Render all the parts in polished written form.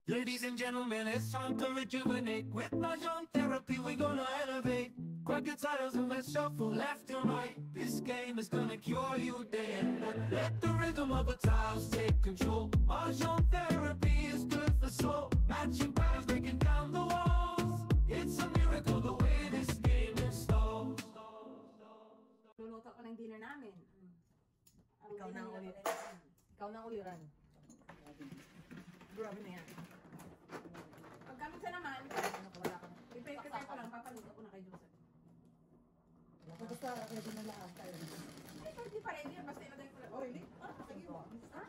Ladies and gentlemen, it's time to rejuvenate. With Mahjong therapy, we're gonna elevate. Grab your titles and let's shuffle left and right. This game is gonna cure you day and night. Let the rhythm of the tiles take control. Mahjong therapy is good for soul. Matching patterns, breaking down the walls. It's a miracle the way this game installs. Luluto ko ng dinner namin. Ikaw na ang uliran. Ikaw na ang uliran. Grabe na yan. Pag kami sa naman, i-prepare ko lang, papaluto ko na kay Joseph. Basta ready na lahat tayo. Ay, hindi pa ready yan. Basta ilagay ko lang. Oh, really? Sige mo. Ha?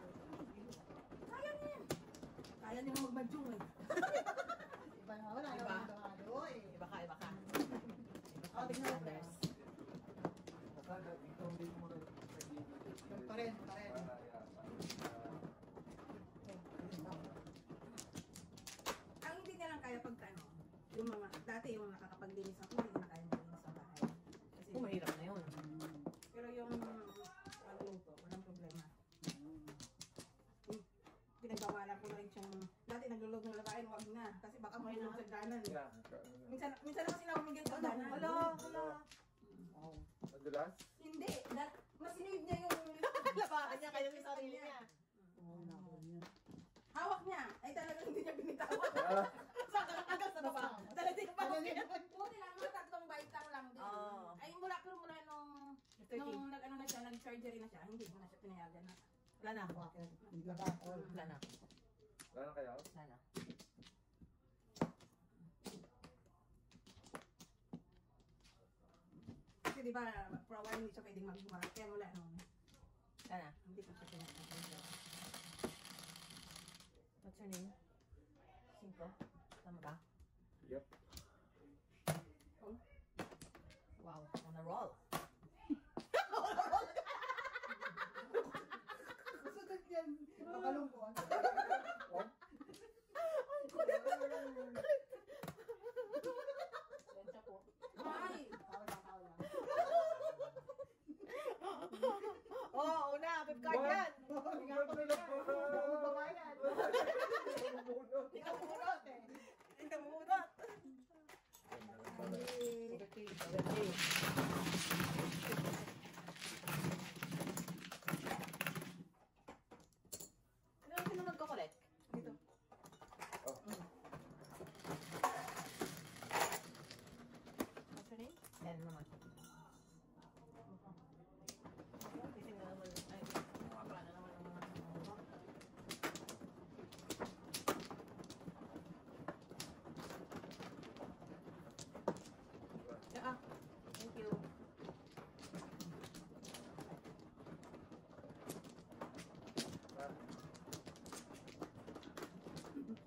Kaya niya yan. Kaya niya mag-madyong eh. Iba na, wala naman ito nga doon. Iba ka. Iba ka. Tingnan mo first. Pa rin. Ang hindi niya lang kaya pagkano, yung mga, dati yung nakakapag-linis ako, hindi na kaya malinis sa bahay. Kasi, Mahirap na yun. pero yung pagluto, walang problema. Pinagbawalan ko na rin siyang, dati naglulog ng labahin, wag na. Kasi baka mahilog sa ganan. Minsan na kasi nakumigil sa ganan. Wala. Madalas? Hindi, masinave niya yung Labahan niya kayo yung sarili niya. hawak niya. Ay talagang hindi niya binitawan. Hanggang sa baba. Talagang pa niya. Buti lang, mga 3 bite lang din. Ay mula nung nag-ano na siya, nag-surgery na siya, hindi ko na siya pinayagan na. Wala na. Wala na. Wala na kayo? Wala na. Kasi di ba, for a while hindi siya pwedeng magbumarat. Kaya wala nung, Wala na. hindi ko siya pinayagan. What's your name? 5. Tama ba? Yep. Oh. Wow. On a roll. Sunod yan. Makalungkot. Lensya po. Ay! Oh, una. 5 card yan. Ikaw pumunot eh. Ikaw pumunot. Sino nagko-collect? Dito. What's your name? Yan naman. Gising na naman. Ay, makapala na naman ang mga thank you.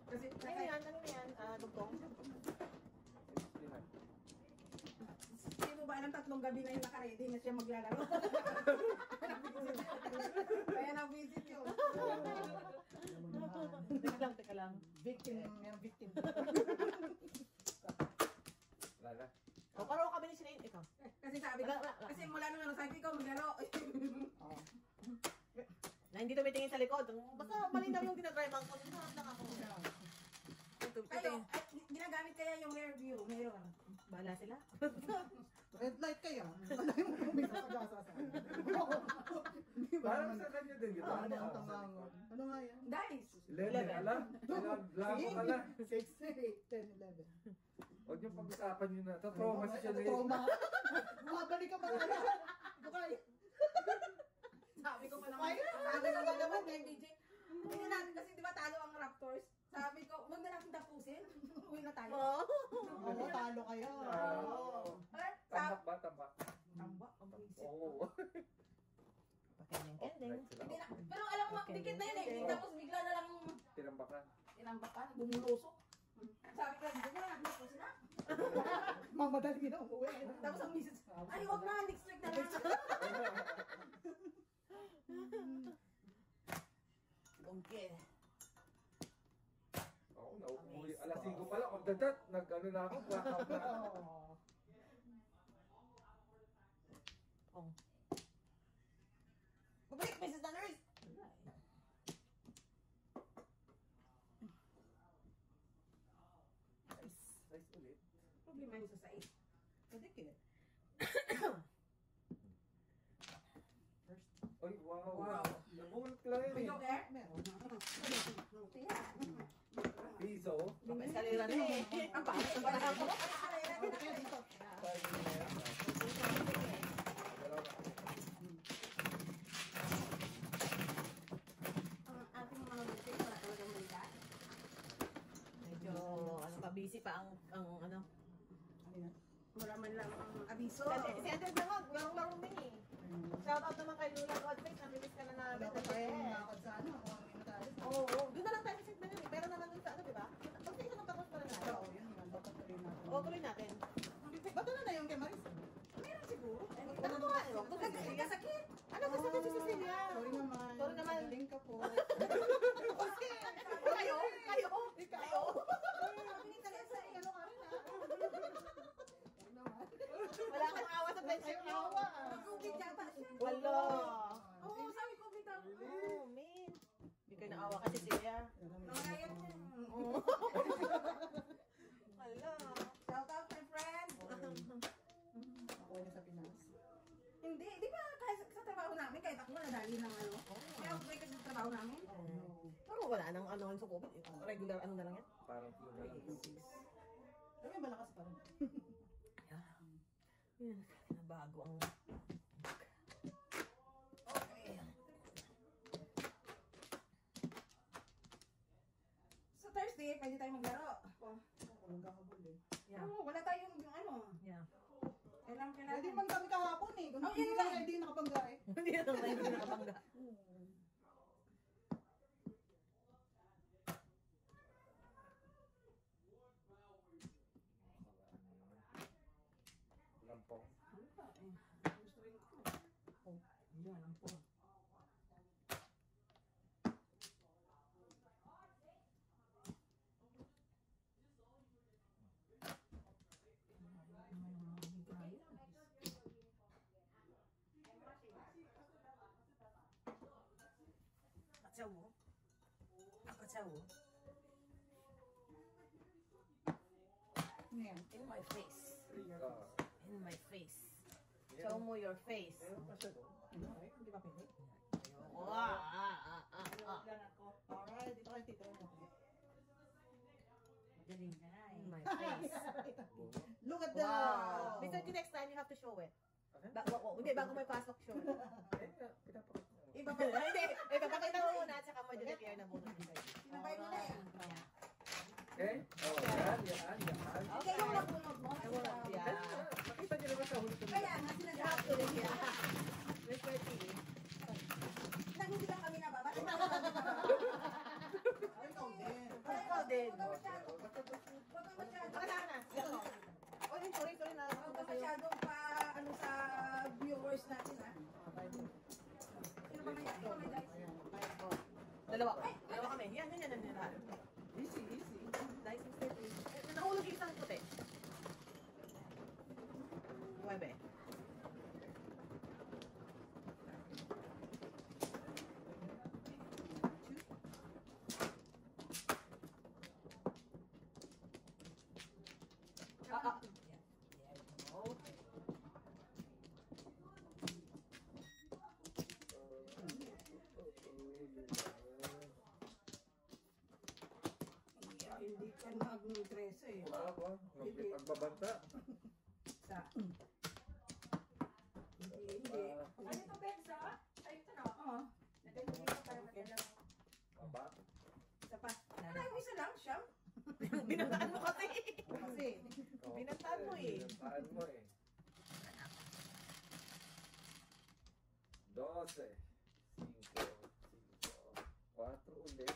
Kasi, Ano yan? Dugtong? sino ba alam 3 gabi na yung naka-ready na siya maglalaro? Kaya na-visit yun. Teka lang. Victim. Wala na. O, parang kami ni Sinead. Ikaw. Kasi sabi ko, Wala. kasi mula nung sabi ko, maglaro. Na hindi tumitingin sa likod. Basta malinaw yung tinatry bang ko. Harap lang ako. Kayo, ay, ginagamit kaya yung rear view. Meron. Bahala sila. Red light kayo. Alay mo kung may sasagasa sa akin. Parang sa kanya din gito. Ano ang tamangon? Ano nga yan? Guys, 11. Alam? Lako ka na. 6, 8, 10, 11. Huwag niyong pag-usapan yun na. Trauma si siya na yun. Trauma. Bumabalik ka ba na? Ito kayo. sabi ko pa naman kay DJ, tingnan natin kasi di ba talo ang Raptors? Sabi ko, huwag na natin tapusin. Uwi na tayo. Oo, talo kayo. Tambak ba? Tambak? Tambak, ang isip. Oo. Pakending-kending. Hindi na, pero alam mo, dikit na yun eh. Tapos bigla na lang Tinambakan. tinambakan, bumulusok. Sabi ko, hindi na natin tapusin na. Mamadali na umuwi. Tapos ang misis, ay huwag na, next week na lang. Gongke. Oo, nauuwi. Alas 5 pala. Ang dadat. Nag-ano na ako. Black na. Oh. Babalik, Mrs. The Nurse! problema yung sa sais. Kadikit. Ay, wow. Wow. Nabunot lang May yun joke eh. eh? Meron. Piso. Papeskalera na eh. Ang pangit. Wala ako. Okay, kaya dito. Tayo na yan. Ang ating mga music, wala talagang malita. Medyo, ano pa, busy pa ang ano. Ano yan? Wala man lang abiso. Si Andres na nga, larong-laro na eh. Shout out naman kay Lula Godfrey, namimiss ka na namin. Dapat tayo makakad sa ano, kung ano yung tayo. Oo, doon na lang tayo sa na yun. Pero naman dun sa ano, di ba? Pag sa isang tapos pa na natin. Oo, yun nga. Dapat tuloy natin. Oo, tuloy natin. Ba't ano na yung kay Maris? Meron siguro. Ano mo nga, ano? Nagkasakit. Ano gusto na si Cecilia? Sorry naman. Sorry naman. Galing ka po. Kayo? Kayo? Sabi ni Teresa, eh, ano ka rin ha? Wala kang awa sa friendship Ayaw niyo. awa. Nag-ubit yata siya. Wala. Oo, sabi ko, bitaw. Oh, man. Hindi kayo naawa kasi Cecilia. Nangayan niya. Wala. Shout out my friend. Ako na sa Pinas. Hindi, di ba kahit sa trabaho namin, kahit ako nadali ng ano. Kaya ako break sa trabaho namin. Pero wala nang ano sa COVID. Regular ano na lang yan. Parang flu. Sabi malakas pa rin. Yan. Nabago ang... Okay. Sa Thursday, pwede tayo maglaro. Walang kakabul eh. Yeah. Oo, wala tayong yung ano. Yeah. Kailangan. Pwede man kami kahapon eh. Kung Oh, hindi yun lang, lang. hindi nakapangga eh. Hindi na tayo nakabangga. Lampong. Ano pa eh? Gusto rin ko. Oh, hindi alam po. Kacawo. Kacawo. Ano yan? In my face. Rika. In my face. Show mo your face. Meron pa siya doon. Ano? Ay, hindi ba pwede? Alright, dito kayo tito. in my face. Look at Wow. that! Mr. T, next time you have to show it. Okay. Hindi, bago may pasok show. Eh, pinapakita mo. Iba pa hindi. Ipapakita mo muna at saka mo declare na muna. Sinabay mo na eh. Okay? Oh, yan, yan, yan. Okay, yung nabunod mo. Yeah. Nakita niyo naman sa huli ko. Kaya nga sinasabi ko rin yan. Mr. T. Nagundi lang kami na baba. Ay, ikaw din. Ikaw din. Huwag ka masyado. Huwag ka masyado. Baka na. Ito. Oh, sorry na. Huwag ka masyadong pa ano sa viewers natin ha. Sino ba may guys? Dalawa kami. Yan. Easy, easy. Nice, Mr. T. Nahulog yung isang puti. Nuebe. Hindi ka mag-dress eh. Wala ba? Magbabanta. Sa... Hindi. Ano ito, Benza? Ay, ito na. Oo. Nagagawin ko para madala. Aba. Isa pa. Ay, isa lang siya. Binantaan mo kasi. Kasi, Binantaan mo eh. Binantaan mo eh. 12. 5. 4 ulit.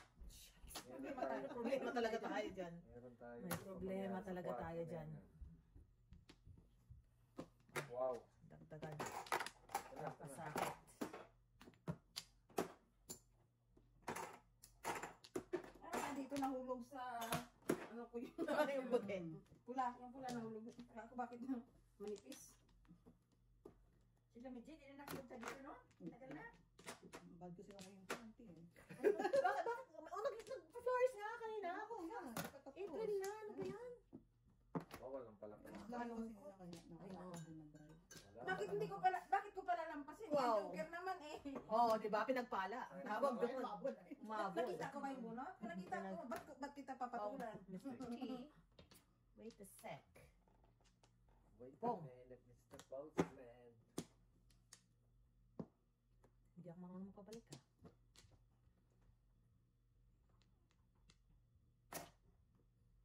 Meron tayo. Problema talaga tayo dyan. Meron tayo. May problema talaga tayo dyan. Wow. Dagdagan. Ito na. Pasakit. Ah, dito nahulog sa... Ano ko yun? Ano yung butin? Pula. Yung pula nahulog. Ako bakit na manipis? Sila Midget, hindi na nakita dito, no? Tagal na. bad ko sila ngayong panty eh. Bakit? Nag-flowers nga kanina. Ako nga. April na. Ano ba yan? Bawal ang pala. bakit ko pala lampasin? Wow. Joker naman eh. Oh, di ba? Pinagpala. Tawag doon. Umabot. Nakita ko ba yung bunot? Nakita ko. Ba't kita papatulan? Mr. T. Wait a sec. Wait a Pong. minute, Mr. Postman. Hindi ako marunong makabalik ha.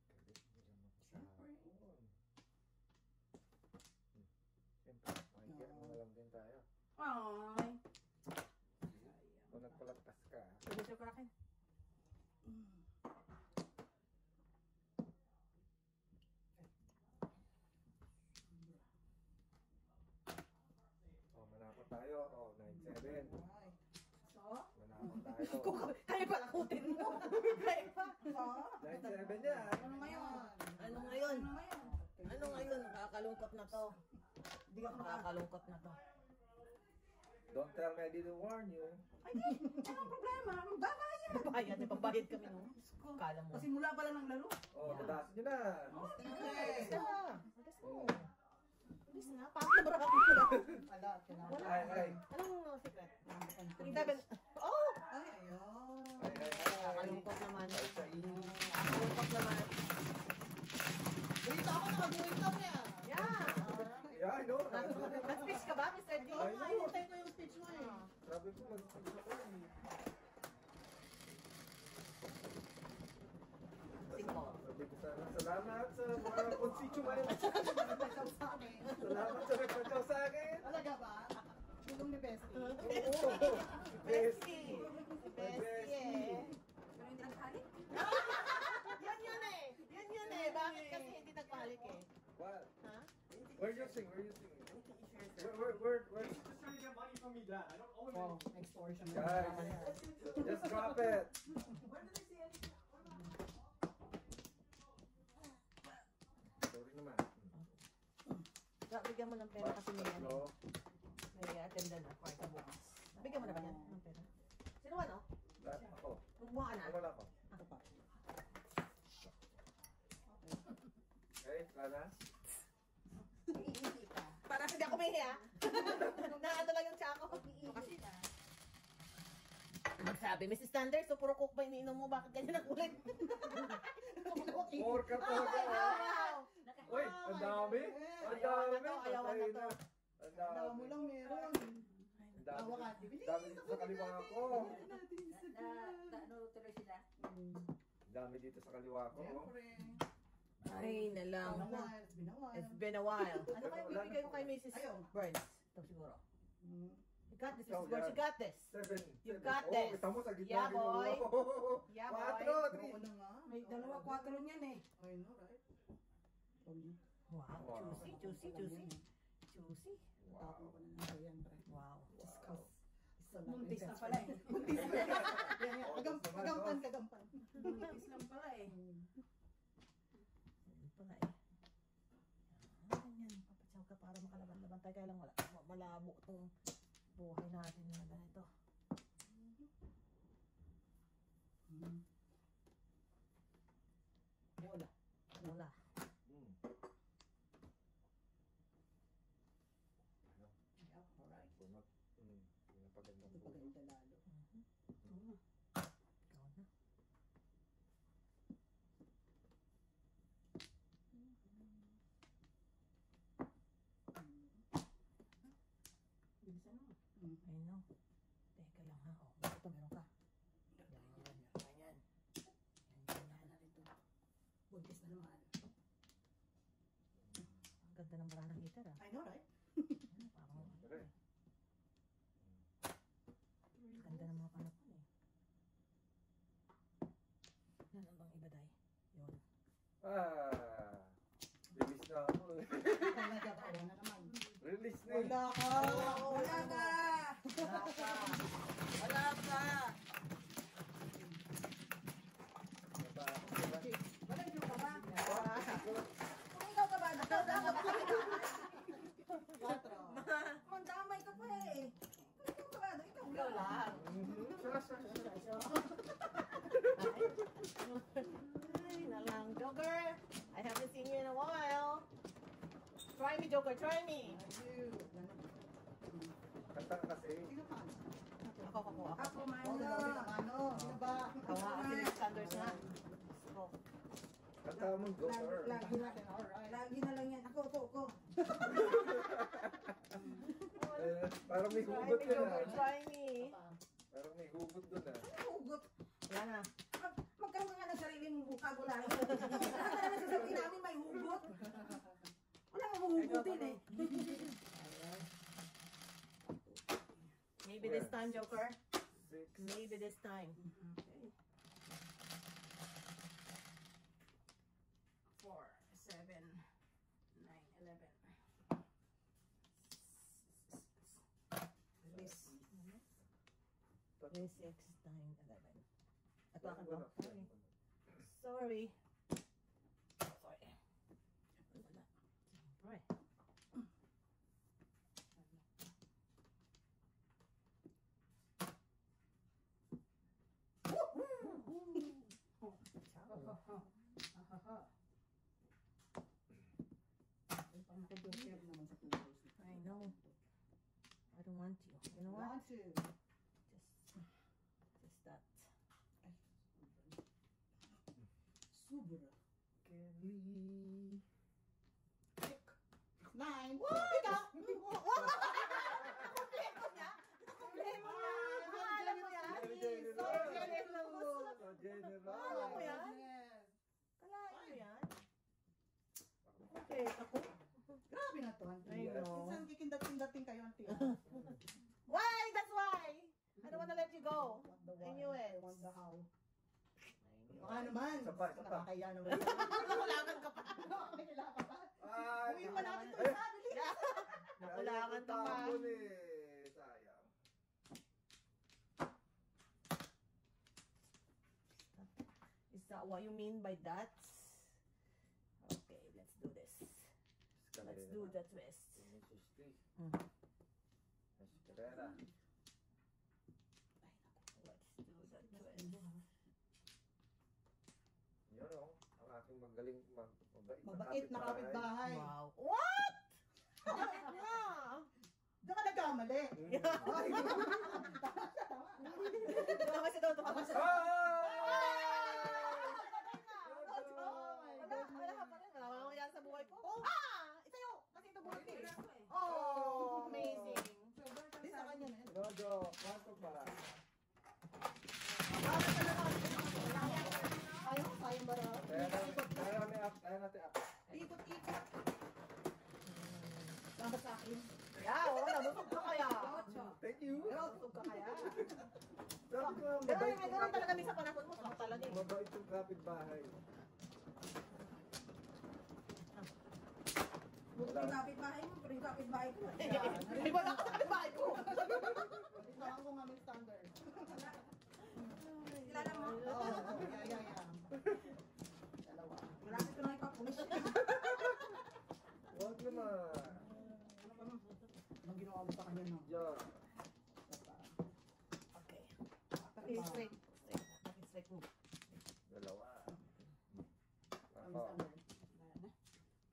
Galit nila magsahon. Siyempre, makikita mo na lang din tayo. Ay. Kung nagpalagpas ka. Tulis yung akin. Oh, manako tayo. Oh, 9-7. So? Manako tayo. Kaya pala kutin mo. Kaya pa. So? 9-7 yan. Ano ngayon? Ano ngayon? Ano ngayon? Ano ngayon? Nakakalungkot na to. Hindi ka Nakakalungkot na to. Don't tell me I didn't warn you. Ay, di. Anong problema? Babayad. Bayad, may pambayad kami no. Kala mo. Kasi mula pala ng laro. Oh, tataas nyo na. Alis na. Alis mo. Alis na. Paano ba ako na? Wala, kailangan. Ay, ay. Anong secret? Ay, Seven. Oh! ayun. Ay, ay, ay. Nakakalungkot naman. Ay, sa inyo. Nakakalungkot naman. Dito ako nakabuhay ka mo yan. Yeah. Yeah, I know. Nag-speech ka ba, Mr. D? Oo nga, hinintay ko yung speech mo eh. Sabi ko, mag-speech ako eh. Cinco. Sabi ko sana, salamat sa mga constituents. Nagsaw sa akin. Salamat sa nagpatsaw sa akin. Talaga ba? Tulong ni Bestie. Oo. Bestie. Bestie eh. Pero hindi naghalik. Yan yun eh. Yan yun eh. Bakit kasi hindi nagpahalik eh? What? Ha? Where you sing? Where you sing? Where? He's just trying to get money from me, Dad. I don't owe him Wow, anything. extortion. Guys, just drop it. Sorry naman. Bigyan mo ng pera kasi may ano. Tatlo. May attendant na kwarta bukas. Bigyan mo na ba yan ng pera? Sino ano? Lahat ako. Kumuha ka na. Wala ko. Ako pa. Okay, Lana? Iihi ka. Para hindi ako may hiya. Naano lang yung tsako. Iihi ka. Magsabi, Mrs. Sanders, so puro coke ba iniinom mo? Bakit ganyan ang ulit? More ka pa. Wow! Uy, ang dami. Ang dami. Ayawan na to. Ang Tama dami. mo lang meron. Ang dami. Tawa ka. Ang dami dito sa kaliwa ko. Ano tuloy sila? Ang dami dito sa kaliwa ko. Siyempre. Ay, na lang. It's been a while. It's been a while. Ano kayo bibigay ko kay Mrs. Ayaw. Burns? Ito siguro. Mm. You got this, Mrs. Burns. You got this. 7. You got Oh, this. kita mo sa gitna. Yeah, boy. Yeah, boy. 4, Oo 3. na nga. May dalawa, 4 niyan eh. I know, right? Wow, Wow. juicy, juicy, juicy. Juicy. Tapon ko na lang yan, pre. Wow. Just cause. Isa lang Muntis yung na best pala friend. eh. Muntis na. Yan, yan. Kagampan, kagampan. Muntis lang pala eh. Ano pala eh. Ganyan, papatsaw ka para makalaban-laban tayo. Kaya lang wala. Malabo itong buhay natin na ganito. Wala. Wala. Hmm. Yeah, alright. Pinapagandang Ito buhay. paganda lalo. Ikaw na. Bilisan mo. I know. Teka lang ha. Oh, ito meron ka. Ganyan. Buntis na naman. Ang ganda ng barang heater ah. I know, right? Ano, parang Correct. ganda ng mga panapon eh. Yan ang bang iba day? Yun. Release na ako. Talaga ba? Wala na naman. Release na eh. Wala ka! Wala ka! Wala ka! Wala ka! Walang joke ka ba? Wala. Kung ikaw ka ba? Ikaw dapat. Quatro. Mandamay ka pa eh. Kung ikaw ka ba? Ikaw Ikaw lang. Ay, nalang. Joker, I haven't seen you in a while. Try me, Joker. Try me. Ayun. Kanta kasi. Sino pa? Ako, ako. Ako, Oh, Mano. grabe ka, ano? Sino ba? Tawa kasi ng standards na. So, Kanta mo, Joker. Lagi na. Alright. Lagi na lang yan. Ako. Parang may try hugot me, yan Joker, ah. try me. Parang may hugot dun ah. Hugot. Yan na. Magkaroon nga ng sarili mong vocabulary. Lahat na sasabihin namin may hugot. Wala mong hugutin eh. Maybe this time, Joker. 6. Maybe this time. Okay. 4, 7, 9, 11. This. 3, 6, 9, 11. Ito akin to. Sorry. Sorry. Right. Pag-share naman sa tubos. I know. I don't want you. You know what? Want to. Just that. Sobra. Girly. 9. What? Ikaw! Nakumpleto niya? Nakumpleto niya? Alam mo yan? So generous. So generous. Alam mo yan? Yes. Kalain mo yan? Nakumpleto ko. Grabe na to, auntie. I know. Minsan kikindat-kindating kayo, auntie. Why? That's why! I don't wanna let you go. Want the I why, knew it. want the how. I Baka naman. Isa pa, isa pa. Nakakaya naman. Nakulangan ka pa. Nakakaya ka pa. Ay, Uwi pa natin ito. Dali. Nakulangan ka pa. Tapon eh. Sayang. Is that what you mean by that? Okay, let's do this. Let's do the twist. Mm. Escalera. Let's do the twist. Yun o. Ang aking magaling Mabait na kapitbahay. Wow. What? Bakit nga? Diyan ka nagkamali. Ay, Tama kasi daw, tama kasi. Wala ka pa rin. Wala ka yan sa buhay ko. Ito yun. Kasi ito buhay ko eh. Oh, amazing. Di sa kanya na yan. Jojo, pasok ba? Ayaw, sayang ba na? Kaya natin up. Ikot-ikot. Dapat sa akin. Yeah, oo, nabusog ka kaya. Thank you. Nabusog ka kaya. Sabi ko, Ganun talaga minsan panahon mo. Saan talaga eh. mabait yung kapitbahay. Buti yung kapitbahay mo, pero yung kapitbahay ko. Iba lang ako sa bahay ko. Kailangan ko nga may standard. Kilala mo? Oo, yeah. Dalawa. Malapit ko na ipapulis. Huwag naman. Anong ginawa mo sa kanya, no? Yan. Okay. Paki-straight. Paki-straight mo. Dalawa. Ang Ako. standard.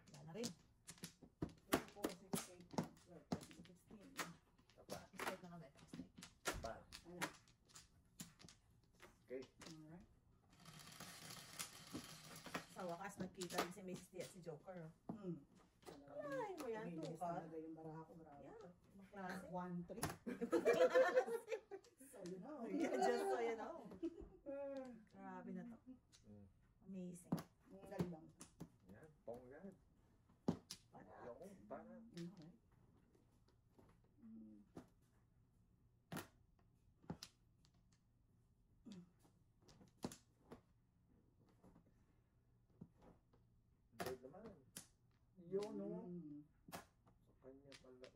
Wala na rin. 4, 6, 8, 16. Apa. Paki-straight na kami. Paki-straight. Pa. Ano? Okay. Alright. Sa wakas, nagkita rin si Mrs. T at si Joker. Ay, mo yan, Bilis tuka. talaga yung baraha ko, grabe. Yeah, maklase. 1, 3. So, you know. Just so you know. Grabe na to. Amazing. Ang galing lang. Yan. Ponggan. Para. Ayoko. Para. Okay. Good naman. Yun no. Mm. Sa kanya pala.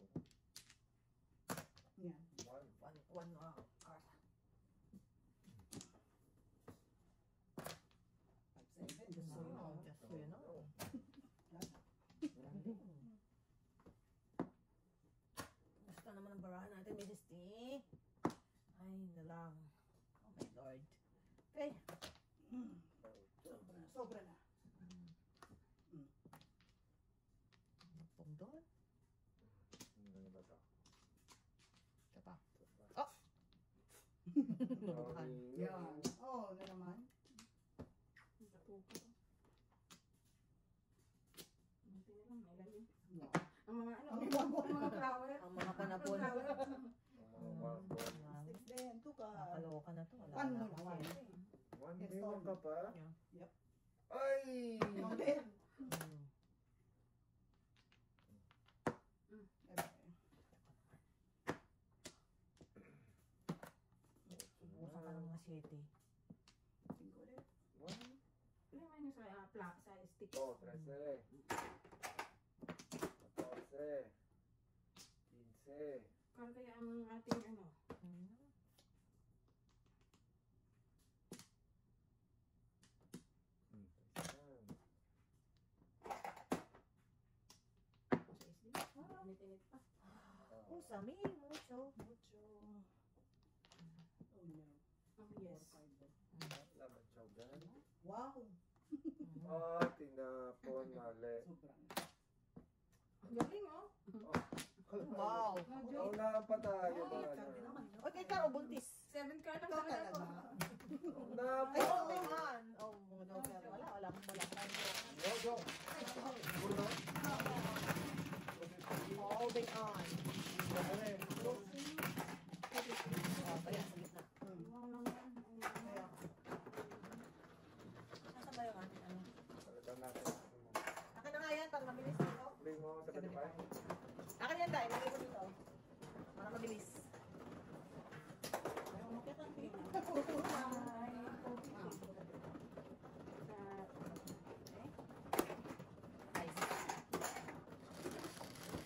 Yan. One card. 5, 7. Just so you know. Just so you know. Gusto naman ang barahan natin, Mrs. T. Ay, na lang. Oh my Lord. Okay. Sobra na. Pong doon. Ano ba ito? flower. Ang mga panapon. Ang mga ball. Six din, 2 ka. Nakaloka na to. Wala One na more ako naman. eh. May one ka pa? Yep. Ay! One din. Mm. Subukan ka ng mga 7. Cinco ulit. One. Ano naman yung sa stick? Oh, 13. 14. 15. Kaya kaya ang ating ano? Mm. Init-init pa. Usami, mucho. Mucho. Oh no. Oh, yes. Laban chogan. Wow. Ah, tinapon mali. Sobrang. Galing oh. Wow. Naunahan pa tayo ba? Okay, Karo, buntis. 7 card ang Ikaw talaga talaga. ko. Naunahan Ay, pa. oh, man. Oh, no, pero wala. Go, go. Uno. Holding on. Oh, kaya, sa gitna. Nasaan ba yung ating ano? Talagang natin. Akin na nga yan, para mabilis dito. Play mo sa Spotify. Akin yan, dahil. Lagay ko dito. Para mabilis. Ayaw mo kita.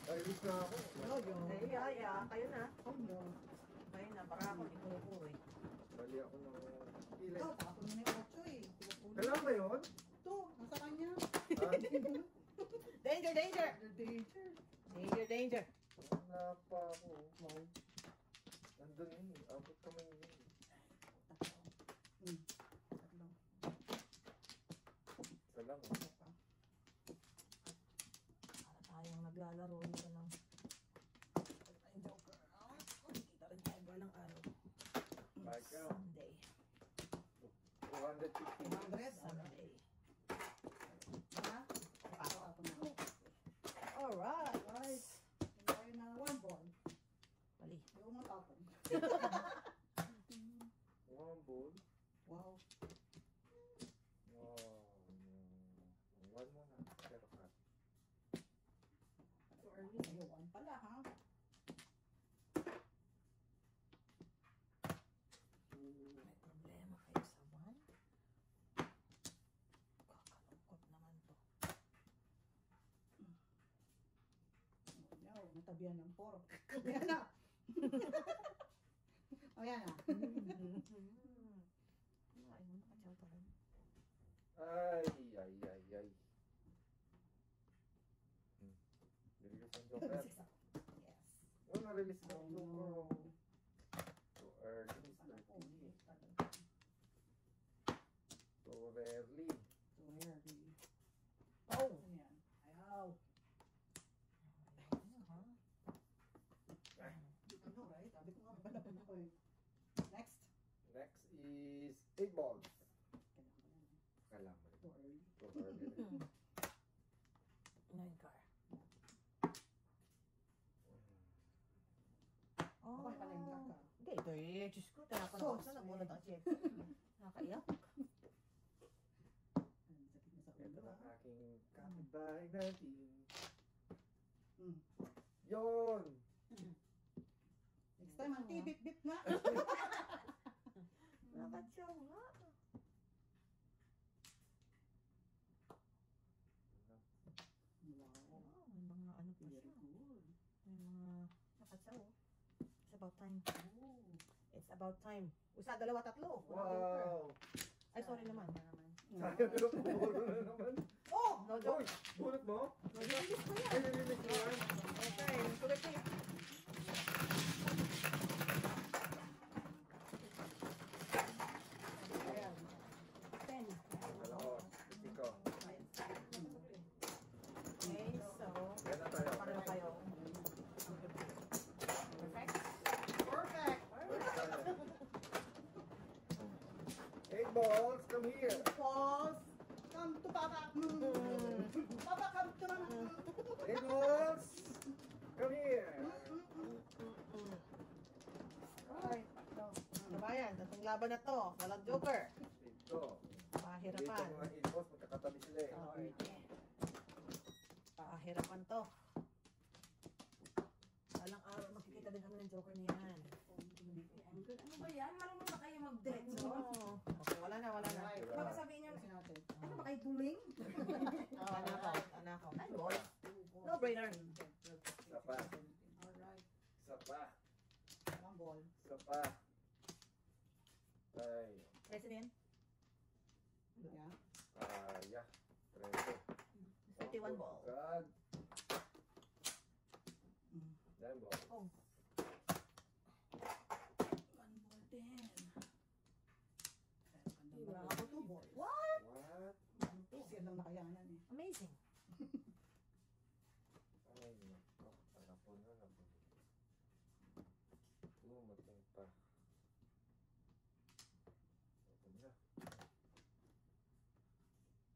Release na ako. No, yo. Ay, kayo na. Oh no. Kayo na, para ako, hindi ko eh. Bali ako ng Ikaw, ilan. tapon mo na yung 8 eh. Kailan ba yun? Ito, nasa kanya. Ah, Danger, danger! Danger. Danger, danger. na pa ako. Nandun yun eh. Abot kamay yun eh. Tatlo. Isa lang eh. Para tayong naglalaro dito ng Joker. Kita rin tayo ba ng araw? Bye ka. Sunday. 250. 100. Sunday. Ha? Tapon na. Alright. Right. Tayo na 1 ball. Mali. Ayaw mo tapon. One ball. Wow. Wow. One mo na. Pero ka. Too early. Ayaw, 1 pala ha. May problema kayo sa one? Kakalungkot naman to. No, natabihan ng 4. Ayan na. Ayan na. Ay, mo nakachaw pa rin. Ay, ay, ay, ay. Release ang Joker. Yes. Oh, na-release na Oh, ang no. Joker. Too early. Anak ko, yes, talaga. Too rarely. So, early. Oh! Ayan. Ayaw. Ano, right? Sabi ko nga, balabon ako eh. Next. Next is 8 balls. Kailangan ko yan. Kailangan mo. Too early. Too early. 9 car. Oh, Okay pala yung kaka. Hindi, ito eh. Diyos ko, tinapan So ako sa namunod ang check. Nakakaiyak. Ang sakit na sa Ito ulo. ang aking kapitbahay natin. Hmm. Yun! Next time, ang tibip-bip nga. Nakatsaw nga. Wow. Wow, may mga ano pa Very siya. good. May mga nakatsaw. It's about time. Oh. It's about time. Isa, dalawa, tatlo. Wow! Ay, sorry naman. Sayang na puro na naman. Oh! No joke. Uy! Bunot mo? No joke. Ay, nililig mo yan. Okay, tuloy kayo. Ayan. 10. Dalawa. Ikaw. Okay, so, Yan na tayo. pareho kayo. Perfect. Perfect. 8 balls, come here. Pause. Come to Papa. Papa, come to Mama. 8 balls, come here. laban na to. Walang joker. Dito. Pahirapan. Dito mga inbox, magkakatabi sila eh. Pahirapan to. Walang araw, makikita din kami ng joker na yan. Ano ba yan? Marunong ba kayo mag-dead zone? Oo. Okay, wala na, wala na. Baka sabihin niyo, Kasi natin. ano ba kayo tuling? Anakaw. Nine balls. No brainer. Isa pa. Alright. Isa pa. One ball. Isa pa. Ay. President, Yeah. Yeah. 13. 31 ball. God. Nine ball. Oh. One ball din. Diba? Ako 2 balls. What? What? Kasi lang nakayanan eh. Amazing. Ay, nako. Harapon na lang. Mating pa. Harapon na.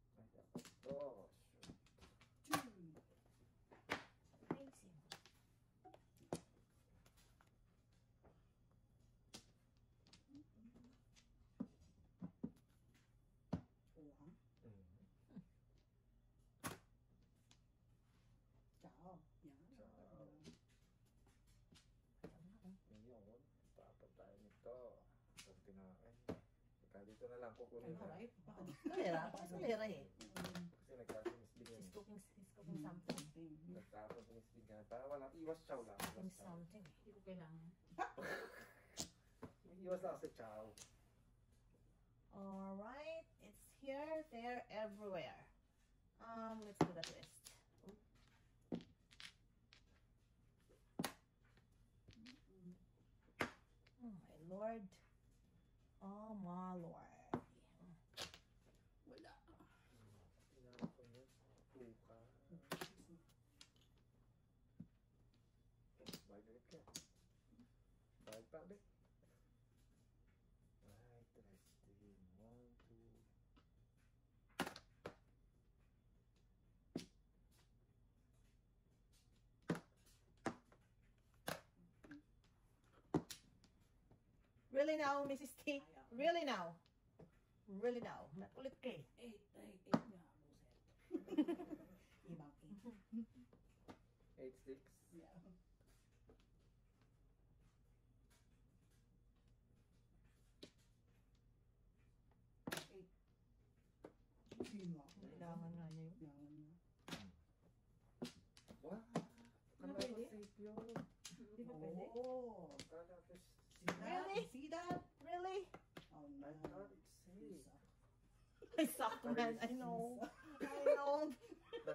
Ay, dapat to. Amazing. Oo, ha? Ciao. Yan. Ciao. Ngayon, dapat tayo nito. Tapos kinain. Saka dito na lang kukunin na. Alright. Bakit? Kalera. Bakit kalera eh? Kasi nagkakaroon ng misbing He's yan. cooking something. Nagkakaroon ng misbing yan. Para walang iwas chow lang. Cooking Iwas chow. something. Hindi ko kailangan. Iwas lang sa chow. Alright. It's here, there, everywhere. Let's do the twist. Oh my lord. Oh my lord. Wala. Tinanong ko yun. Tuka. Balik ulit ka. Balik pa ulit. Ay, interesting. 1, 2. Really now, Mrs. T? Really now? Really now? Nakulit ka eh. 8 nga. Buset. Ibang 8. 8, 6. Yeah. Sino ako? Kailangan nga niya yun. Kailangan niya. Wow! Akala ko pwede? safe yun. Hindi ba pwede? Oh. Akala ko See that? Really? See that? Really? Oh, I no. thought it's safe. I suck, man. I know. I know.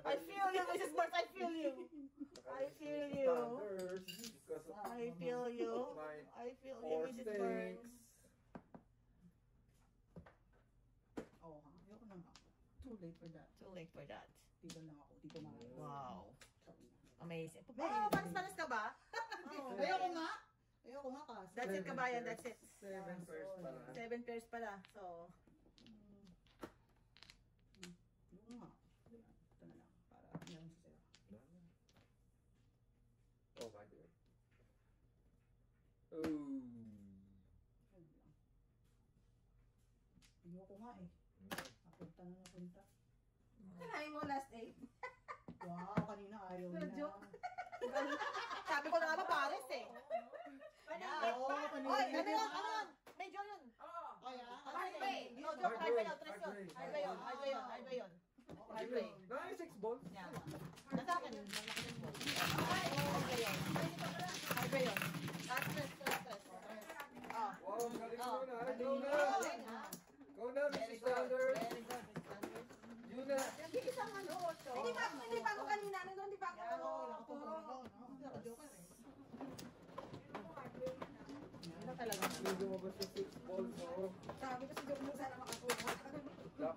I feel you, Mrs. Bart. I feel you. I feel you. Because of I feel you. my I feel you, four Mrs. Bart. stakes. Oh, ha? Ayoko na nga. Too late for that. Too late for that. Dito lang ako. Dito na ako. Wow. Sorry na. Amazing. Oh, panis-panis ka ba? Oh. Ayoko nga. Ayoko nga kasi. That's it, kabayan. That's it. 7 first pala. 7 pairs pala. So, Ayoko nga. Ito na lang. Para meron sa sila. Oh, by the way. Oh. Ayun lang. Ayoko nga eh. Napunta na napunta. Kanahin mo last 8. Wow, kanina ayaw Pero na. joke. sabi ko na nga ba, pares eh. Oo, kanina. Oy, ano yun? Ano yun? Medyo yun. Ay, ah. Highway. No, joke. Highway yun. Tres yun. Highway yun. Highway yun. Highway yun. Highway. Nice, 6 balls. Yan. Nasa akin. Highway yun. Highway yun. Tres. Oh. Wow, galing Oh. mo na. Go na. Galing, ha? Go na, Very Mrs. good. Standard. Very good, Mrs. Standard. Yun na. Hindi isang ano, so. Hindi pa ako kanina. Hindi pa ako. Oo, nakapagod ako. Nakapagod eh. Ano talaga? Hindi lumabas yung 6 balls. Oh. Sabi ko si Joke mo sana makakuha. Lock.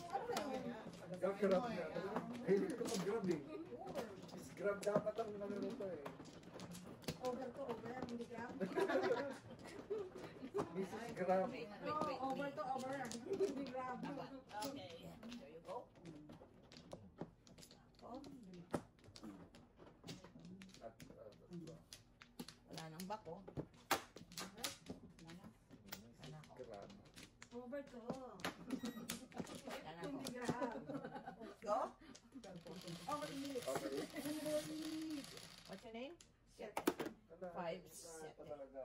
Ano na yun? Grab na. Hilig ko mag-grab eh. Is grab dapat ang nanunito eh. Over to over. Hindi grab. Mrs. Grab. Wait. Over to over. Hindi grab. Okay. There you go. Oh, At, wala nang bako. Over to. Yan ako. 20 grams. Go. Oh, malinis. Okay. What's your name? Shit. Five, Pa seven. talaga.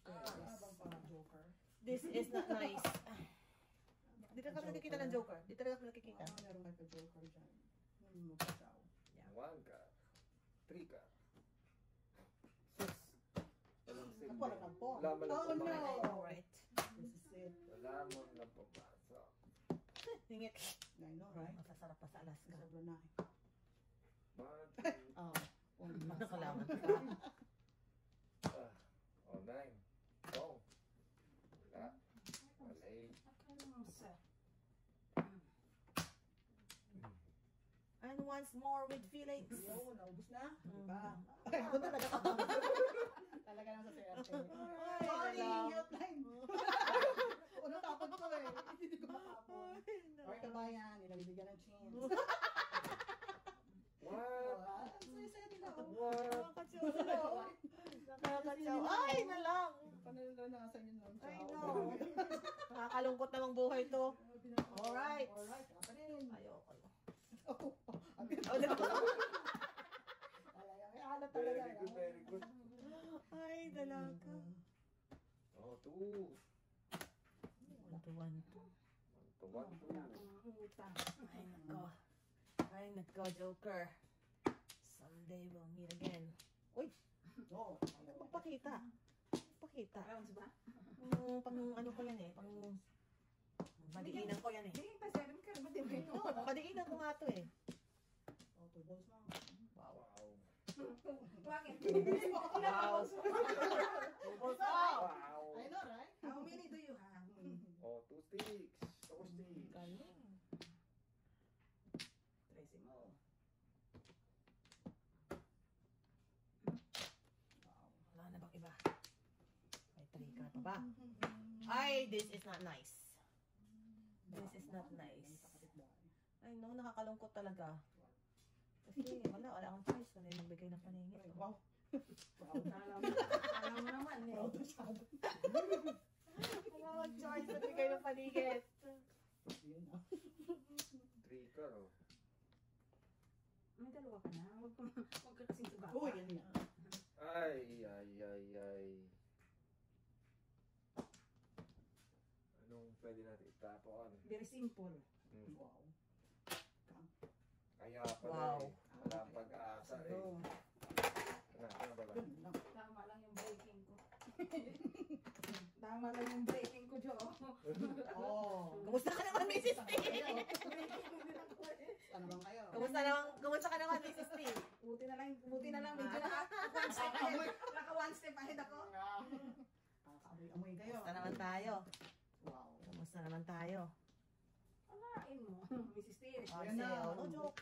Habang pa joker. This is not nice. Dito ka nakikita ng joker. Dito ka nakikita. Meron kayo pa joker dyan. Magpasaw. One ka. Three ka. Walang silbi. Ako, wala kang po. Wala mo lang Oh, no. pumasok. Alright. This is it. Wala mo lang pumasok. Singit. I know, right? Masasarap pa sa Alaska. Sobra na eh. One, two, Oh. Nakakalaman. oh, nine. Oh. Wala. Wala eh. And once more with Felix. Yo, naubos na. Mm. Diba? Ay, ako talaga ka. Talaga lang sa swerte. Ay, Sorry, alam. mute line. Ano tapos ko eh. Hindi ko matapos. Okay, kabayan. Nilabibigyan ng chance. What? Saya-saya nila. oh. What? Nakakatsaw. Ay, na lang. Panalanasan yun lang. I know. Nakakalungkot namang buhay to. Alright. Alright, saka pa rin. Ayoko. Oh, Oh, no. Ay, alat talaga. Very good, very good. Ay, dalaga. Oh, two. 1 to 1. One, two. Ay, nako. Ay, nako, Joker. Someday we'll meet again. Uy, Oo. magpakita. Magpakita. Rounds ba? Pang ano ko yan eh. Pang madiinan ko yan eh. Hindi pa 7 ka. Ba't di ba ito? Madiinan ko nga to eh. Oh, 2 balls na. Wow. Wow. Bakit? Wow. Wow. I know, right? How many do you have? Oh, two sticks. Two sticks. Galing. Tracy mo. Wala na bang iba? May 3 ka pa ba? Ay, this is not nice. This is not nice. Ay no, nakakalungkot talaga. Kasi wala akong choice na magbigay ng paningit. Wow. Alam mo naman eh. Wala akong choice na bigay ng paningit. Yun ah. Three ka, no? May dalawa ka na. Huwag ka kasing subaka. Uy, yan yan. Ay, ay, ay, ay. Anong pwede natin itapon? Very simple. Hmm. Wow. Kaya pala Wow. eh. Wala ang pag-asa eh. So, Ano ba? Ganun lang. tama lang yung breaking ko. Tama lang yung breaking ko, Jo. Oh. Kumusta ka naman, Mrs. T? Ano bang kayo? Kumusta ka naman, Mrs. T? Buti na lang, medyo one step ahead. Naka one step ahead ako. Nakakaamoy kayo. Kumusta naman tayo? Wow. Kumusta naman tayo? Alain mo, Mrs. T. Ayun na. No joke.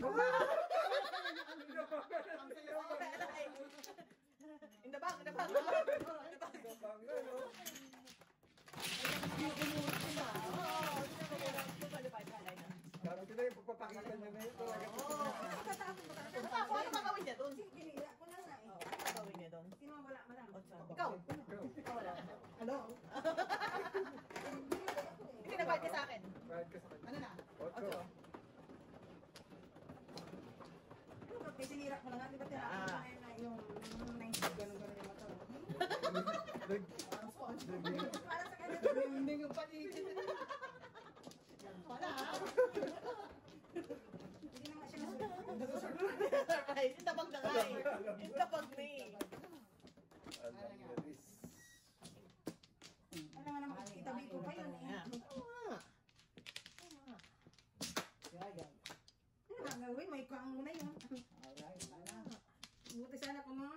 In the back, in the back. Bangga, no? Parang sila yung pagpapakita nyo na yun. Talaga Ano gagawin niya doon? Pinila ko na nga eh. Ano gagawin niya doon? Sino wala mo lang? Ikaw. Ikaw. Ikaw wala. Hello? Hindi nabahit ka sa akin. Bakit ka sa kanya? Ano na? Otso. Kasi sinira ko na nga, di ba tinapos ko na yung 90. Ganun-ganun yung mata. Nag- Parang sponge. Para sa kanya, Hindi yung paligid. Wala ah. hindi naman siya nasusunod. Surprise. Itabag na nga eh. Itabag na eh. Alam niya this. Ano nga naman, itabi ko pa yun eh. Tama. Yeah. Ano nga gawin? May kuang muna yun. Alright, wala na. Buti sana kung mga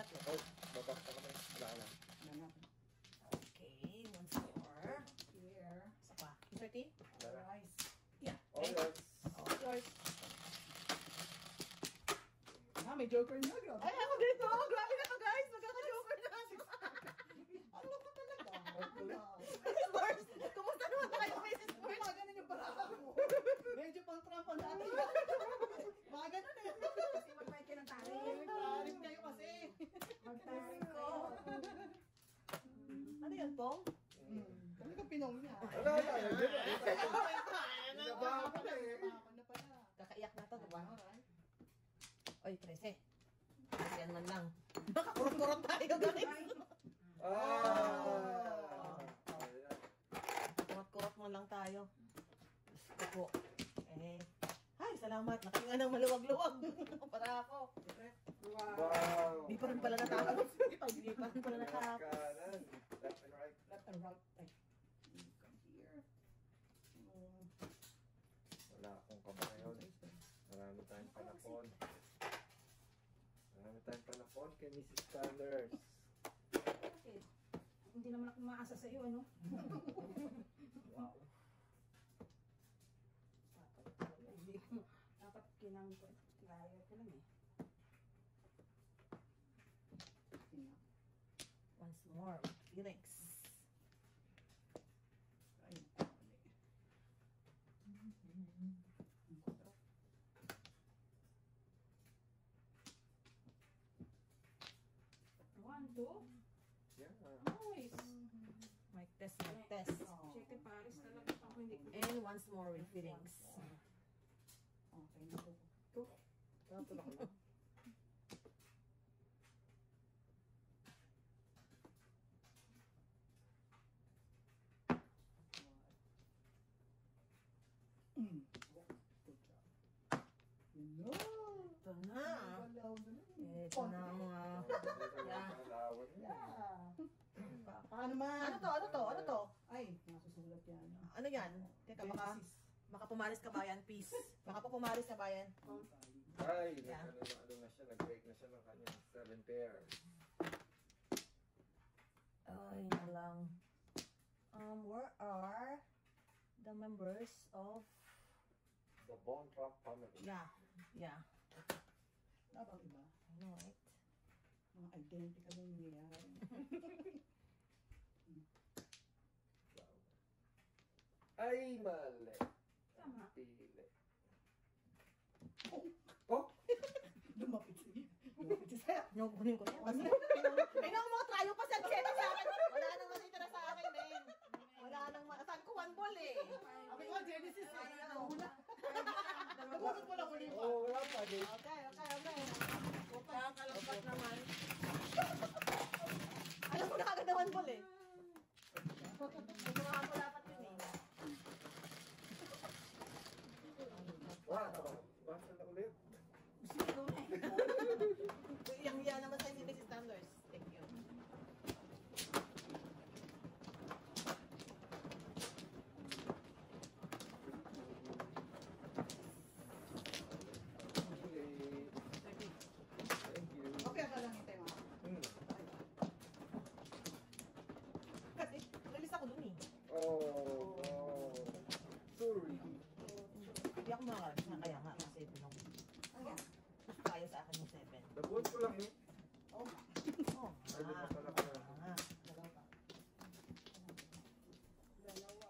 Oh, babak pa kami. Wala na. Wala na. Okay, once more. Here. Isa pa. 30? Wala na. Rice. Oh, yes. Oh, yours. Ah, may joker na. Grabe. Ay, ako dito. Grabe na to, guys. Magkaka-joker na. Ano ka talaga? Mrs. Bars, kumusta naman tayo, Mrs. Bars? Mga ganun yung paraan mo. Medyo pang trampa natin. Mga ganun eh. kasi magbayad ka ng tari. Tarik kayo kasi. Magtari ko. Ano yan, Pong? Mm. Ay, 13. Yan man lang. Nakakurot-kurot tayo, guys. Ayan. Kurot-kurot man lang tayo. Gusto ko. Ay, salamat. Nakahinga ng maluwag-luwag. Para ako. Wow. Di pa rin pala natapos. Di pa rin pala natapos. Kanan. Left and right. Left and right. Ay. Come here. Wala akong kabayon. Marami tayong panapon. Marami tayong panapon kay Mrs. Sanders. Bakit? Hindi naman ako maasa sa iyo, ano? Wow. Dapat kinang ko. Kaya ko lang eh. Once more. Felix. Ay. 1, 2. Yeah. Nice. Mic test, mic test. Chicken Paris talaga ako hindi ko. And once more with Felix. Okay na po. Tapos ako lang. Good job. No. Ito na. Galaw na. Ito na ang mga... Alawan niya. Yeah. Paano man? Ano to? Ano to? Ano to? Ay, nasusulat yan. Ano yan? Teka, baka pumalis ka bayan, peace. Baka po pumalis ka bayan. Ay, Yeah. ano na siya, nag-break na siya ng kanyang 7 pairs. Ay, na lang. Where are the members of... The Von Trapp family. Yeah. Yeah. Wala bang iba? I know, right? Mga identical yung nangyayari. Ay, mali. Tama. Pili. Lumapit siya. Lumapit siya sa'yo. Nakukunin ko yan. Kasi, ay, naku, mga trayo pa sa check sa akin. Wala nang matitira sa akin, men. Wala nang saan ko one ball eh. Sabi ko, Genesis eh. Ay, ano. Wala. Nagulat mo lang ulit pa. Oh, wala pa din. Okay. Nakakalagpat naman. Alam mo na agad na one ball eh. Ito nakakulapat yun eh. Wow. Basta na ulit. Sino na eh. Yang naman sa si Mrs. Sanders. Thank you. Thank you. Okay, ka lang ito yung Kasi, release ako dun eh. Oh, no. Sorry. Hindi ako makakalis na kaya nga kasi nung mas kaya sa akin yung 7. Nabuhat ko lang eh. Oh. Ay, doon na pala ko na. Ah. Dalawa.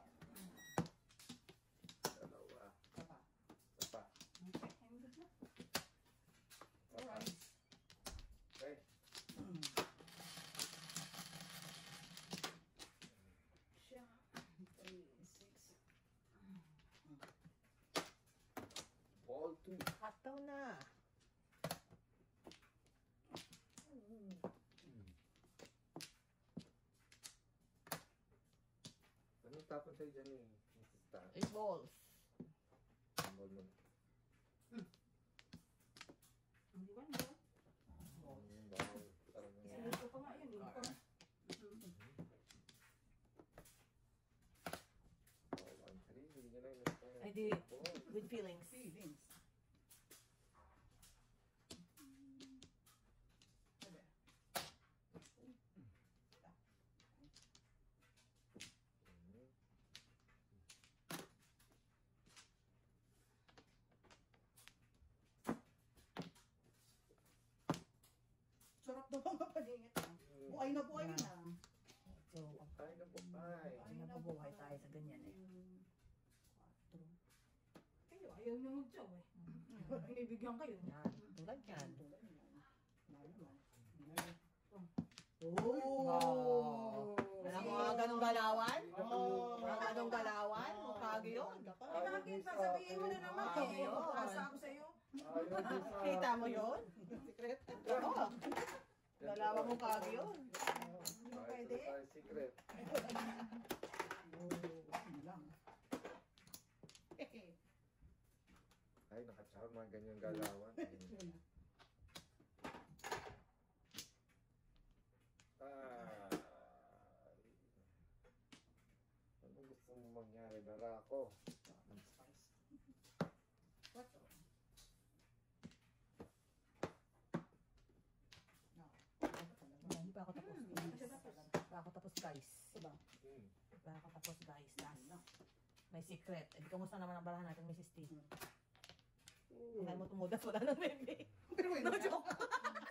Sapa. Sapa. Alright. Okay. Siya. 3, 6. Ball 2. Hataw na. Anong tapon sa'yo dyan eh? Mrs. Tan? 8 balls. Ang ball mo. Hindi ba no? Ball. Parang Sinunod ko pa nga yun. Hindi ko pa. ball 1-3. Hindi nyo na yun. Ay, di. With feelings. Feelings. Sarap daw ang mapalingit. Buhay na buhay na. So, Ay, na po. Ay. nabubuhay tayo sa ganyan eh. Kayo, ayaw niyo mag-chow eh. Binibigyan kayo. Yan. Tulad yan. Oh! Alam mo mga ganong galawan? Oh! Mga ganong galawan? Mukha yun. Eh bakit? Sabihin mo na naman. Ayun. Asa ako sa'yo. Ayaw din sa... Kita mo yun? Secret. Oo. Lalaman mo kagi yun. Hindi mo pwede. Ito tayo secret. Ano lang. Ay, nakacharma, ganyan galawan. Ah. Ano gusto mong mangyari? Dara ako. What? Hindi pa ako tapos. Hindi pa ako tapos guys. Diba? Hmm. Hindi pa ako tapos guys. May secret. Eh, kamusta naman ang balahan natin, Mrs. T? Kaya mo tumudas, wala nang bebe. No joke.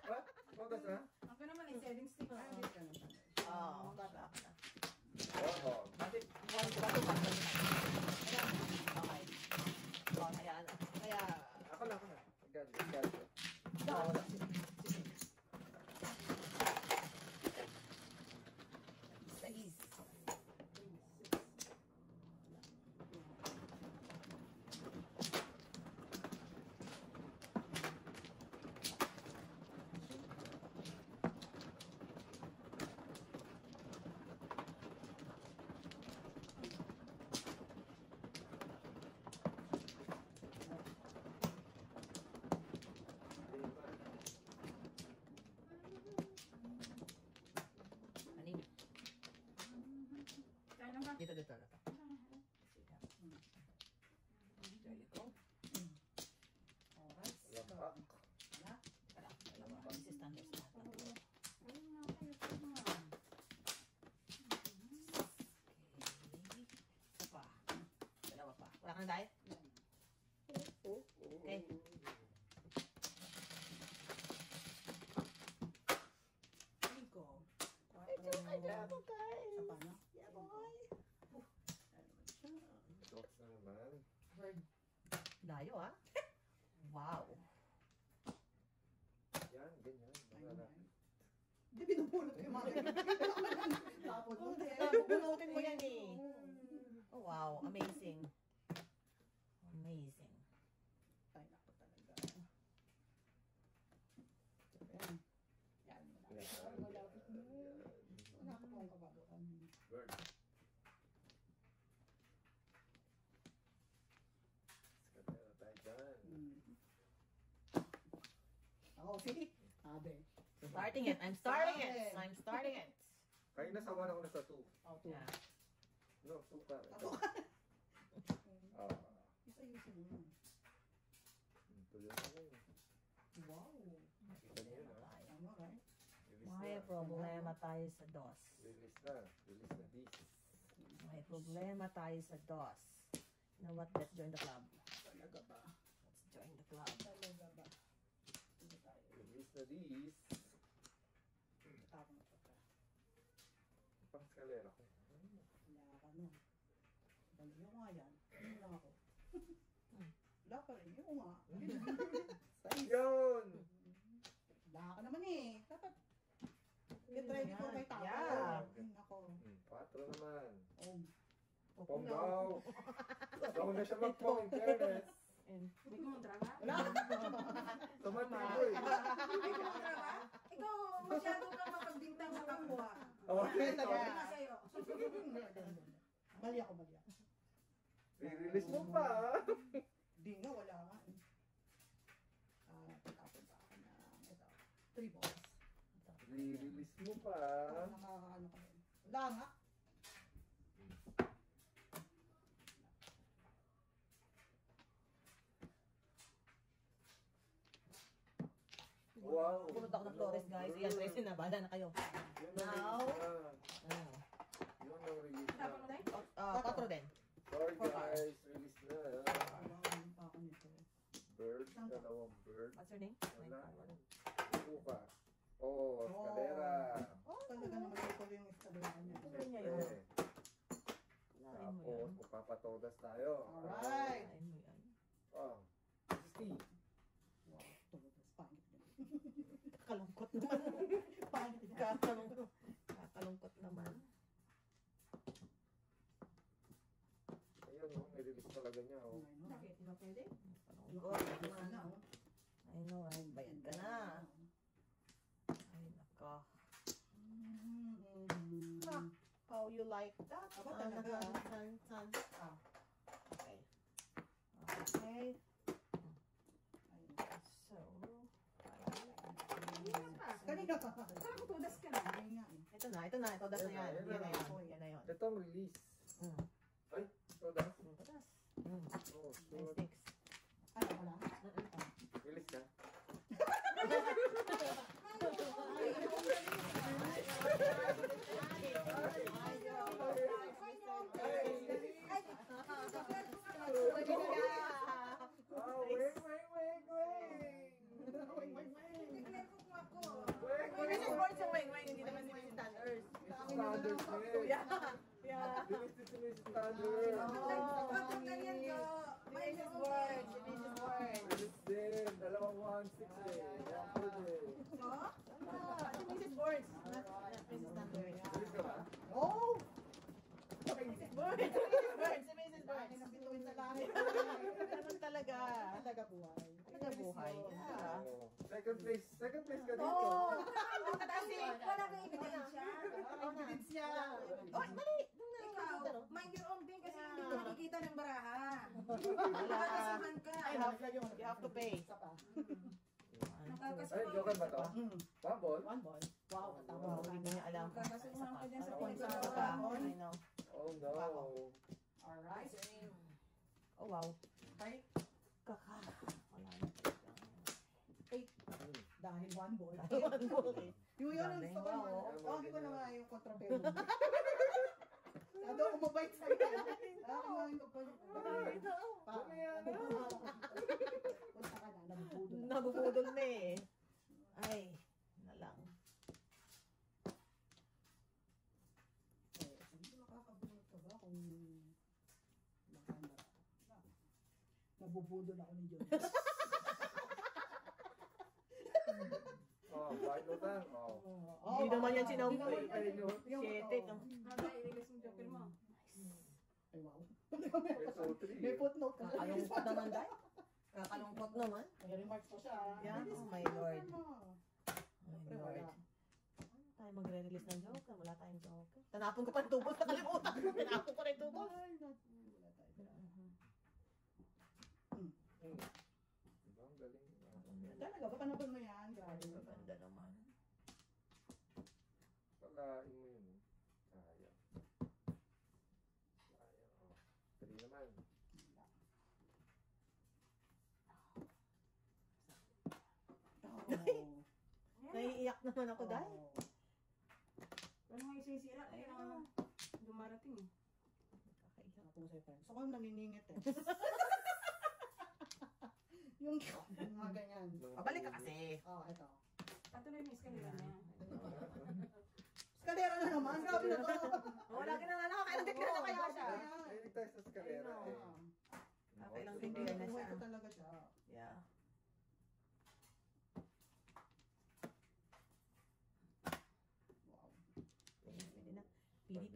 What? Focus na? Ako naman yung selling stick. Oo, bata ka na. Oo. Bakit? Bato pa. Okay. O, hayaan na. Kaya, Ako na. Ganyan. Sais. Anin? Kaya naman. Dito. There you go. Alright. Lampak. Dalawa. This is thunderspot. Ayun nga kayo. Okay. Isa pa. Dalawa pa. Wala kang diet? Okay. Cinco. Quattro. Isa pa, no? Yeah, boy. Dots na naman. Layo ah. Wow. Yan, ganyan. Mga na. Hindi binubulot ko yung mga tapon mo. Bunutin mo yan eh. Oh, wow. Amazing. Amazing. Ay, naku talaga. Yan. Yan. Malapit mo. Wala ko pong kababuan. Bird. Skatera tayo dyan. Ako, sige. Abe. Starting it. I'm starting it. I'm starting it. Kayo nasa 1 ako nasa 2. Ako, two. Yeah. No, 2 pa. Ako. Ah. Isa-isa mo yun. Ito yun ako. Wow. Kita niyo yun, ah. Tama, right? Release May na. problema tayo sa DOS. Release na. Release na this. May problema tayo sa DOS. You know what? Let's join the club. Talaga ba? Let's join the club. Talaga ba? Sige tayo. Release na this. Tapos na pa. Pang skalera ko. Wala ka nun. Baliyo nga yan. Ano lang ako? Wala pa rin. Yung nga. Yun! Wala ka naman eh. Dapat. Get ready for my tapo. Yeah. Ako. 4 naman. Oh. Ponggaw! Ako na siya mag-pong, in fairness. May kontra ka? Wala. Tumatibo eh. May kontra ka? Ikaw, masyado kang mapagbintang sa kapwa. Oh, Talaga. Sabi na sa'yo. Mali ako. I-release mo pa. Di nga, wala nga. Tapos ako na. Ito. 3 balls. I-release mo pa. Nakakaano ka rin. Wala nga. Wow. Punod ako ng Flores, guys. Yan, Tracy na. Bahala na kayo. Yun ang Now? release na. Ah. Yun ang release na. Tapos na tayo? 4 din. Sorry guys, release na. Wala pa ako nito. Bird, dalawang bird. What's your name? Wala. Upo ka. Oh, escalera. Talaga naman ito yung eskalera niya. Tuloy niya yun. Eh, Lain mo tapos, yan. magpapatodas tayo. Alright. Lain mo yan. Oh, Steve. Wow, tulog. Pangit din. Kakalungkot naman. Pangit din. Kakalungkot naman. Ayun, oh, nirelease talaga niya. Oh. Ayun, no? Bakit? Di ba pwede? Kakalungkot. Wala na, oh. I know, right? Bayad ka na. Ay, nako. How you like that? Aba, talaga. San. Okay. Okay. So, Kanina pa. Parang tudas ka na. Ay nga eh. ito na. Ito das na yan. Yan na yan. Ito ang release. Mm. Ay, ito na. Ito das. Oh, Nice sure. sticks. Ano ko lang? Release ka. Oh, wait. Tignan ko kung ako. Mrs. Boyd sa wing, hindi naman si Mrs. Thunders. Standard Yeah. Yeah. Release to Mrs. Standard. Bakit ganyan ko? May Mrs. Boyd. Si Mrs. Boyd. Release din. Dalawang 1-6 eh. 1-4 eh. So? Si Mrs. Boyd. Not Mrs. Thunders. Release ka ba? Oh! Mrs. Boyd. Si Mrs. Boyd. Ay, napituin sa langit. Naman talaga. Talaga buhay. Talaga buhay. Yeah. Oh. Second place ka dito. Oh! Kasi wala kang ebidensya. Evidence niya. Oh, dali! Ikaw, mind your own thing kasi hindi ko nakikita ng baraha. Wala. Nakakasuhan ka. You have to pay. Isa pa. Ay, joker ba to? One ball? One ball. Wow, tama. Oh, hindi niya alam. Nakakasuhan ka dyan sa Ano point. sa pa? I know. Oh no. Alright. Oh, wow. Okay. Kaka. Wala na. Dahil one ball. One ball eh. Yung yun, Galing, gusto ko wow. naman. Tawagin ko na nga yung kontrapero. Sado, umabait sa'yo. Tawagin ko pa. Punta ka na, nabubudol. Nabubudol na eh. Ay, na lang. Hindi makakabunod ka ba kung maganda? Nabubudol ako ni Diyos. Oh, bakit utang? Oh. Hindi naman yan sinampo eh. Ay, no. Siyete. Iligas mo joker mo. Ay, wow. Peso 3. May footnote ka. Kakalungkot naman dahil. Kakalungkot naman. May remarks pa siya. Yan, oh my Lord. Siyempre, My Lord. wala. Ano tayo magre-release ng Joker? Wala tayong Joker. Tanapon ko pa yung tubos. Nakalimutan ko. Tinapon ko na yung tubos. Ay, wala tayo. Diba, ang galing. Talaga, baka naban mo yan. Grabe. Maganda naman. Palain mo yun. Sayang. Sayang. Oh. Dali naman. Naiiyak naman ako dahil. Ano nga isisira? Kaya dumarating eh. Kakaiyak. So, kung naniningit eh. yung mga ganyan. Pabalik ka kasi. Oh, ito. Patuloy mo iskalera niya. Eskalera na naman. Grabe na to. Oh, lagi na nakakailang deklara na kaya siya. Ay, tayo sa skalera eh. Nakakailang Okay. deklara na Buhay siya. ko talaga siya. Yeah. Wow. Pwede na. Pili.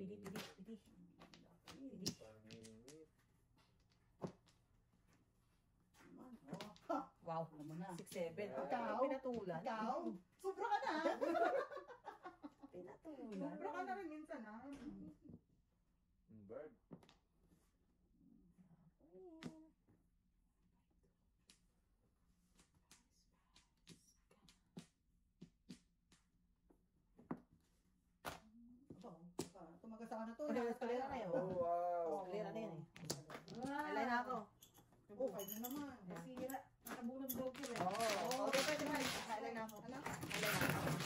Pili. Pangingit. Naman. Oh. Wow. Alam mo na. 6'7". Ikaw? Pinatulan. Ikaw? Sobra ka na. Pinatulan. Sobra ka na rin minsan ha. Bird. Tumagas ako na to. Eskalera na yun. Oh, wow. Eskalera na yun eh. Alay na ako. Oh, five na naman. Nasira. Nakabunod joker eh. Oo. Okay, pwede ba? Alay na ako. Ano? Alay na ako.